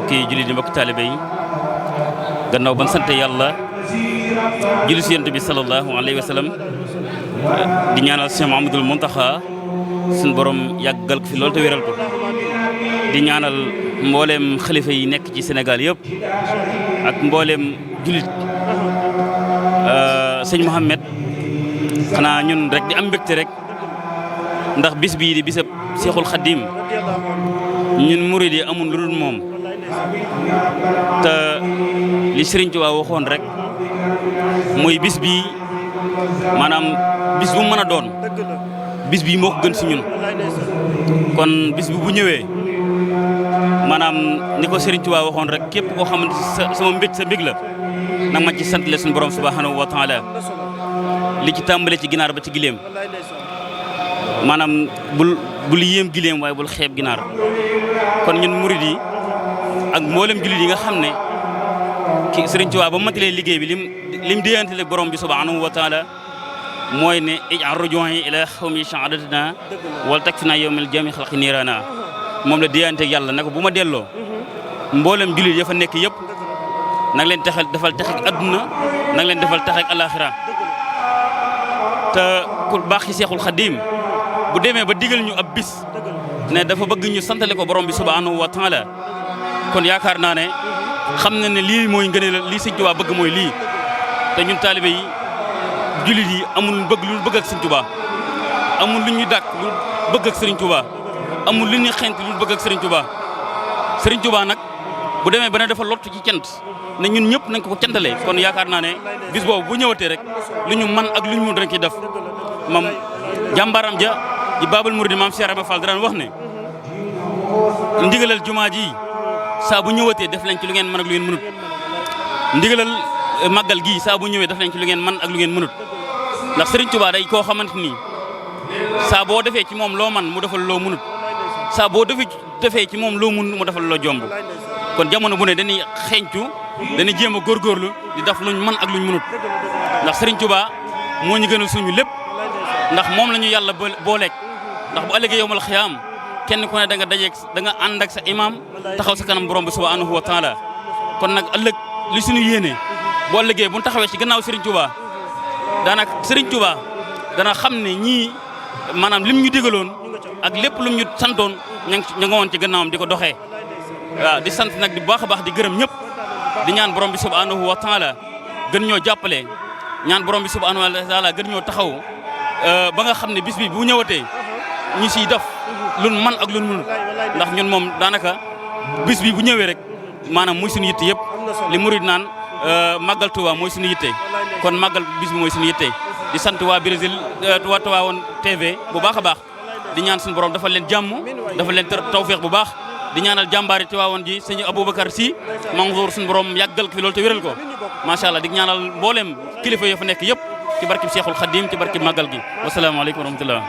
mbokki jullit yi mbokki taalibe yi gannaaw ban sant yàlla julli si yonent bi sallallahu alayhi wa sallam di ñaanal Cheikh Mouhamadoul Mountakha suñu borom yàggal ko fi loolu te wéral ko di ñaanal mbooleem xalifa yi nekk ci Sénégal yëpp ak mbooleem jullit sëñ Mouhamed xanaa ñun rek di am mbégte rek ndax bis bii di bisab Cheikhul Khadim ñun murid yi amul lu dul moom te li Sëriñ Tuubaa waxoon rek mooy bis bii maanaam bis bu mën a doon bis bii moo ko gën si ñun kon bis bi bu ñëwee maanaam ni ko Sëriñ Tuubaa waxoon rek képp koo xamante sama mbég sa mbég la nag ma ci sant le suñu borom subhanahu wa taala li ci tàmbale ci ginaar ba ci gileem maanaam bul yéem gileem waaye bul xeeb ginaar kon ñun murid yi ak mboolem jullit yi nga xam ne ki Sëriñ Tuubaa ba matalee liggéey bi lim déyantele borom bi subhanahu wa taala mooy ne ij'al rujuu'i ila xawmi shahadatina wal takfina yawmal jami xalqi niirana moom la déyanteeg yàlla ne ko bu ma delloo mboolem jullit ya fa nekk yëpp nang leen defal texeeg adduna nang leen defal texeeg alaxira te ku baax ci Seexul Xadiim bu demee ba digal ñu ab bis ne dafa bëgg ñu santale ko borom bi subhanahu wa taala kon yaakaar naa ne xam na ne lii mooy ngëneel lii Sëriñ Tuubaa bëgg mooy lii te ñun taalibe yi jullit yi amul lu bëgg ak Sëriñ Tuubaa amul lu ñuy dàkk lu bëgg ak Sëriñ Tuubaa amul lu ñuy xent lu bëgg ak Sëriñ Tuubaa Sëriñ Tuubaa nag bu demee ba ne dafa lottu ci cant ne ñun ñëpp nañ ko cantalee kon yaakaar naa ne bis boobu bu ñëwatee rek lu ñu man ak lu ñu mun dañ ciy def moom jàmbaaram ja di Baabul Muriid maam Cheikh Ibra Fall daan wax ne ndigalal jumaa ji saa bu ñëwatee def nañ ci lu ngeen mën ak lu ngeen mënut ndigalal màggal gii saa bu ñëwee def nañ ci lu ngeen mën ak lu ngeen mënut ndax Sëriñ Tuubaa day koo xamante ni saa boo defee ci moom loo man mu defal loo mënut saa boo defee ci moom loo mun mu defal loo jomb kon jamono bu ne dañuy xeeñcu dañuy jéem a góorgóorlu di def luñ mën ak luñ mënut ndax Sëriñ Tuubaa moo ñu gënal suñu lépp ndax moom la ñu yàlla booleeg ndax bu ëllëgee yowmal xiyaam kenn ku ne da nga ànd ak sa imam taxaw sa kanam borom bi subhanahu wa taala kon nag ëllëg li suñu yéene bu ëllëgee bu ñu taxawee ci gannaaw Sëriñ Tuubaa daanaka Sëriñ Tuubaa dana xam ne ñii maanaam lim ñu digaloon ak lépp lum ñu santoon ña nga woon ci gannaawam di ko doxee waaw di sant nag di baax a baax di gërëm ñëpp di ñaan borom bi subhanahu wa taala gën ñoo jàppale ñaan borom bi subhanahu wa taala gën ñoo taxaw ba nga xam ne bis bi bu ñëwatee ñu siy def lun man ak lun mënul ndax ñun moom daanaka bis bi bu ñëwee rek maanaam muy suñu yitte yëpp li murid naan màggal Tuuba mooy suñu yitte kon màggal bis bi mooy suñu yitte di sant waa Brésil waa Tivaouane TV bu baax a baax di ñaan suñu borom dafa leen jàmm dafa leen tawféex bu baax di ñaanal jàmbaari Tivaouane ji sëñ Aboubacar Sy Mansour suñu borom yàggal ko fi loolu te wéral ko macha allah di ñaanal mboolem kilifa yoo fa nekk yëpp ci barkib Cheikhul Khadim ci barkib màggal gi wasalaamaaleykum wa rahmatullah